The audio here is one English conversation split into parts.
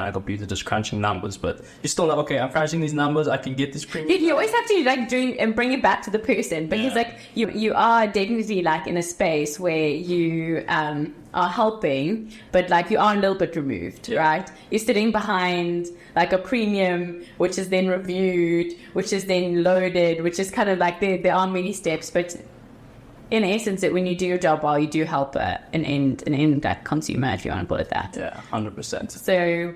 a computer just crunching numbers, but you're still like, okay, I'm crunching these numbers, I can get this premium. You always have to like do and bring it back to the person, because like you are definitely like in a space where you are helping, but like you are a little bit removed, right? You're sitting behind like a premium, which is then reviewed, which is then loaded, which is kind of like there are many steps, but in essence, that when you do your job well, you do help an end like consumer, if you want to put it that. Yeah, 100%. So,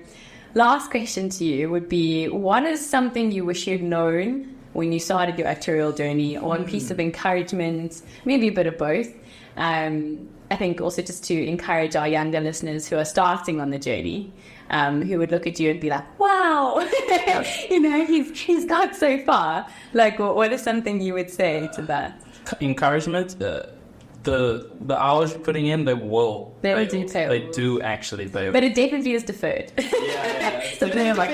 last question to you would be: what is something you wish you'd known when you started your actuarial journey, or one piece of encouragement, maybe a bit of both? I think also just to encourage our younger listeners who are starting on the journey, who would look at you and be like, "Wow, he's got so far." Like, what is something you would say to that? Encouragement, the hours you're putting in, they do pay off. They do actually pay off. But it definitely is deferred. So they're like,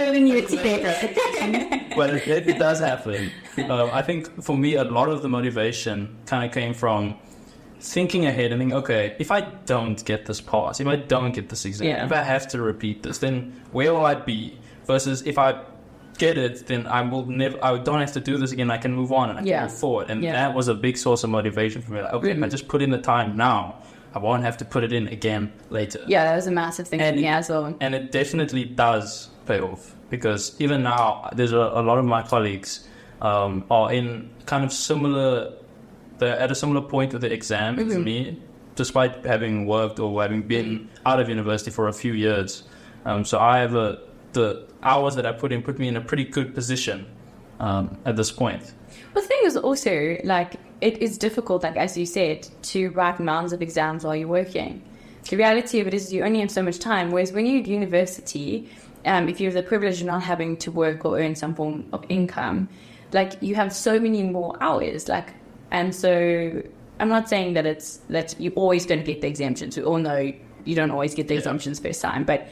well, it does happen. I think for me, a lot of the motivation kind of came from thinking ahead and thinking, okay, if I don't get this pass, if I don't get this exam, if I have to repeat this, then where will I be? Versus if I get it, then I don't have to do this again. I can move on and I can move forward. And that was a big source of motivation for me. Like, okay, if I just put in the time now, I won't have to put it in again later. Yeah, that was a massive thing for me as well. And it definitely does pay off, because even now, there's a lot of my colleagues are in kind of they're at a similar point with the exam to me, despite having worked or having been out of university for a few years. So I have the hours that I put me in a pretty good position at this point. Well, the thing is also, like, it is difficult, like as you said, to write mounds of exams while you're working. The reality of it is you only have so much time, whereas when you're at university, if you have the privilege of not having to work or earn some form of income, like, you have so many more hours, like, and so I'm not saying that you always don't get the exemptions. We all know you don't always get the exemptions first time, but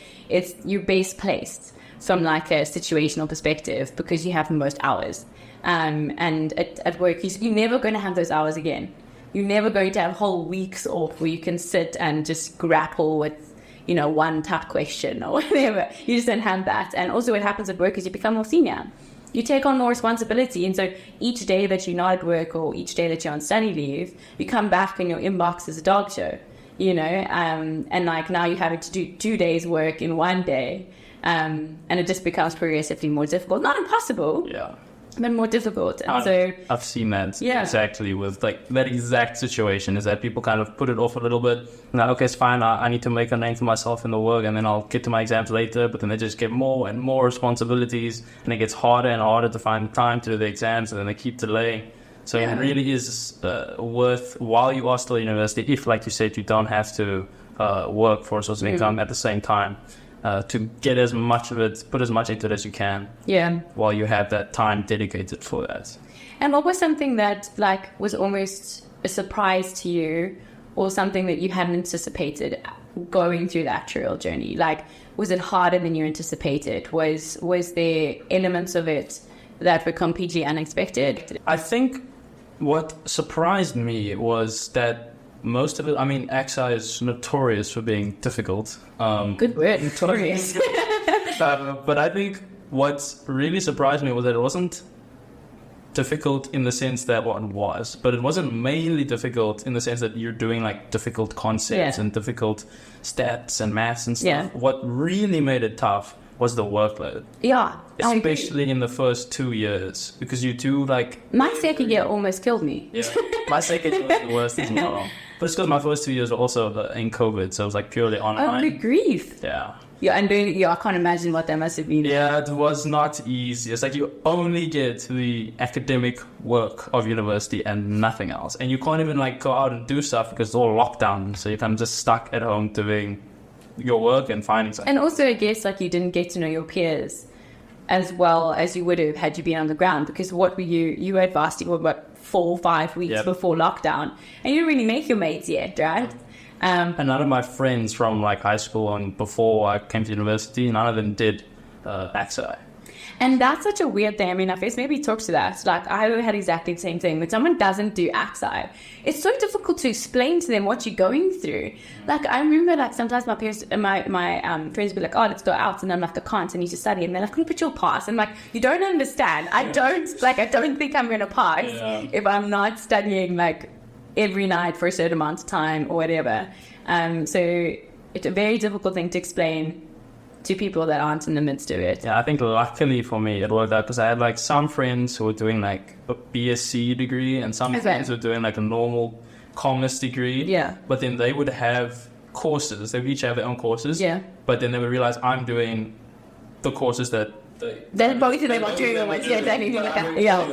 you're best placed from like a situational perspective because you have the most hours. And at work, you're never going to have those hours again. You're never going to have whole weeks off where you can sit and just grapple with, one tough question or whatever. You just don't have that. And also what happens at work is you become more senior. You take on more responsibility. And so each day that you're not at work or each day that you're on study leave, you come back and your inbox is a dog show, and like now you're having to do 2 days work in 1 day. And it just becomes progressively more difficult. Not impossible. Yeah. But more difficult. And I've seen that exactly with like that exact situation, is that people kind of put it off a little bit. Now, okay, it's fine. I need to make a name for myself in the work and then I'll get to my exams later. But then they just get more and more responsibilities and it gets harder and harder to find time to do the exams, and then they keep delaying. So it really is worth, while you are still at university, if, like you said, you don't have to work for a source of income at the same time, to get as much of it, put as much into it as you can. Yeah. While you have that time dedicated for that. And what was something that like was almost a surprise to you, or something that you hadn't anticipated going through the actuarial journey? Like, was it harder than you anticipated? Was there elements of it that were completely unexpected? I think what surprised me was that most of it, AXA is notorious for being difficult. Good word, notorious. But I think what really surprised me was that it wasn't difficult in the sense that one was, but it wasn't mainly difficult in the sense that you're doing like difficult concepts and difficult stats and maths and stuff. Yeah. What really made it tough was the workload. Yeah. Especially in the first 2 years, because you do like... My second year almost killed me. Yeah. My second year was the worst as well. But it's because my first 2 years were also in COVID, so it was like purely online. Oh, good grief. Yeah. Yeah, and I can't imagine what that must have been. Yeah, it was not easy. It's like you only get the academic work of university and nothing else. And you can't even like go out and do stuff because it's all locked down. So you're kind of just stuck at home doing your work and finding something. And also, I guess, like, you didn't get to know your peers as well as you would have had you been on the ground, because what were you were at varsity for about 4 or 5 weeks before lockdown, and you didn't really make your mates yet, right? And none of my friends from like high school and before I came to university, none of them did AXA. And that's such a weird thing. I mean, I guess maybe talk to that. Like, I had exactly the same thing. When someone doesn't do AXI, it's so difficult to explain to them what you're going through. Like, I remember, like, sometimes my parents, my friends would be like, oh, let's go out. And I'm like, I can't. I need to study. And they're like, look at your pass. And I'm like, you don't understand. I don't think I'm going to pass if I'm not studying, like, every night for a certain amount of time or whatever. So it's a very difficult thing to explain to people that aren't in the midst of it. Yeah, I think luckily for me it worked out because I had like some friends who were doing like a BSc degree and some friends who were doing like a normal commerce degree. Yeah. But then they would have courses. They would each have their own courses. Yeah. But then they would realize I'm doing the courses that then both of them are doing the ones. Yeah, exactly. Yeah.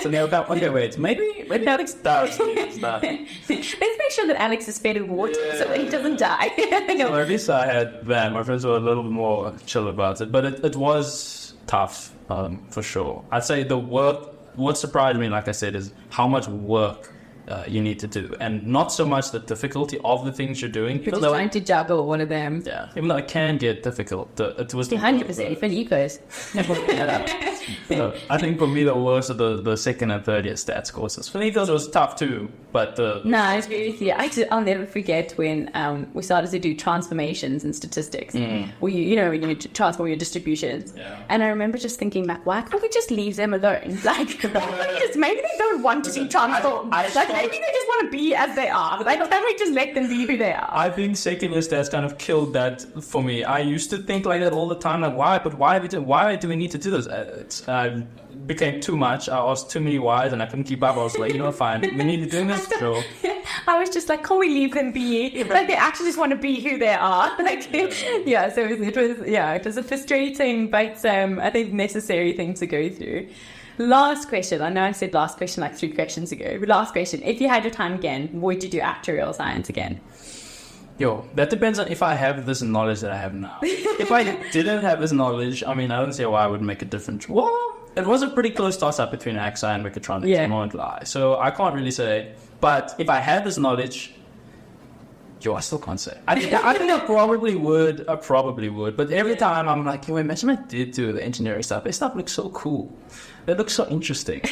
So they were like, okay, wait, maybe Alex does this stuff. Let's make sure that Alex is fed with water so that he doesn't die. So at least I had that. My friends were a little bit more chill about it, but it was tough for sure. I'd say what surprised me, like I said, is how much work you need to do, and not so much the difficulty of the things you're doing. You're just trying to juggle one of them. Yeah, even though it can get difficult, it was 100% for egos. I think for me the worst of the second and third year stats courses. For me, those was tough too, but no, it's really clear. I'll never forget when we started to do transformations and statistics. Where when you transform your distributions. Yeah. And I remember just thinking back, why can't we just leave them alone? Like, maybe they don't want to be transformed. Maybe they just want to be as they are. Like, can we just let them be who they are? I think second year stats kind of killed that for me. I used to think like that all the time. Like, why do we need to do this? It became too much. I asked too many whys and I couldn't keep up. I was like, fine. We need to do this. Sure. I was just like, can't we leave them be? Like, they actually just want to be who they are. Like, so it was a frustrating but I think necessary thing to go through. Last question. I know I said last question like 3 questions ago. But last question. If you had your time again, would you do actuarial science again? That depends on if I have this knowledge that I have now. If I didn't have this knowledge, I don't see why I would make a difference. Well, it was a pretty close toss-up between AXA and mechatronics. I won't lie. So I can't really say. But if I had this knowledge, I still can't say. I think I probably would. But every time I'm like, imagine I did do the engineering stuff. This stuff looks so cool. It looks so interesting.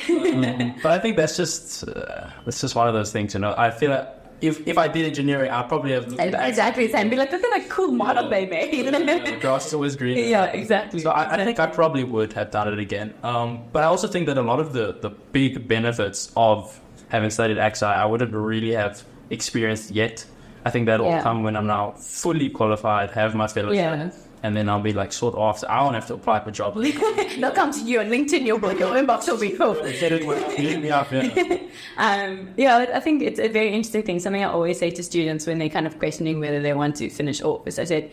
But I think that's just one of those things, I feel like if I did engineering, I'd probably have exactly the same. Be like, look at that cool model they made. The grass is always green. Yeah, exactly. So I think I probably would have done it again. But I also think that a lot of the big benefits of having studied AXI, I wouldn't really have experienced yet. I think that'll come when I'm now fully qualified, have my fellowship, and then I'll be like sought after. I won't have to apply for jobs. They'll come to you on LinkedIn, your inbox will be full. I think it's a very interesting thing. Something I always say to students when they're kind of questioning whether they want to finish off is I said,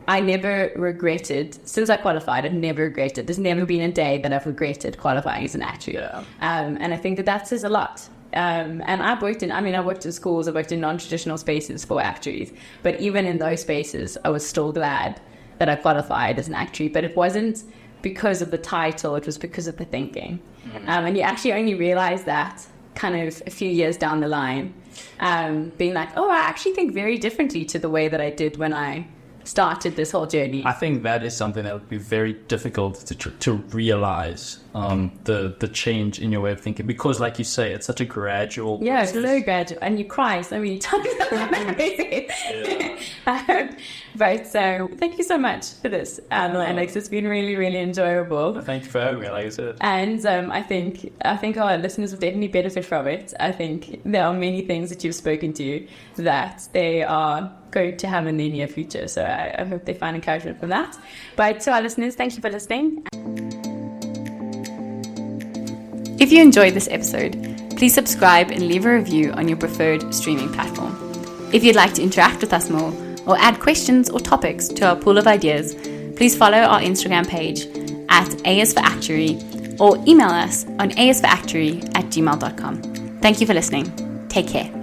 I never regretted, since I qualified, I've never regretted. There's never been a day that I've regretted qualifying as an actuary. And I think that says a lot. And I worked in schools, I worked in non-traditional spaces for actuaries, but even in those spaces, I was still glad that I qualified as an actuary, but it wasn't because of the title, it was because of the thinking. And you actually only realize that kind of a few years down the line, being like, I actually think very differently to the way that I did when I started this whole journey. I think that is something that would be very difficult to realize, the change in your way of thinking, because like you say, it's such a gradual process. It's very gradual, and you cry so many times. But so thank you so much for this, Alex. It's been really, really enjoyable. Thank you for having me, like I said. And I think our listeners will definitely benefit from it. I think there are many things that you've spoken to that they are going to have in the near future. So I hope they find encouragement from that. But to our listeners, thank you for listening. If you enjoyed this episode, please subscribe and leave a review on your preferred streaming platform. If you'd like to interact with us more or add questions or topics to our pool of ideas, please follow our Instagram page at ASforActuary or email us on asforactuary@gmail.com. Thank you for listening. Take care.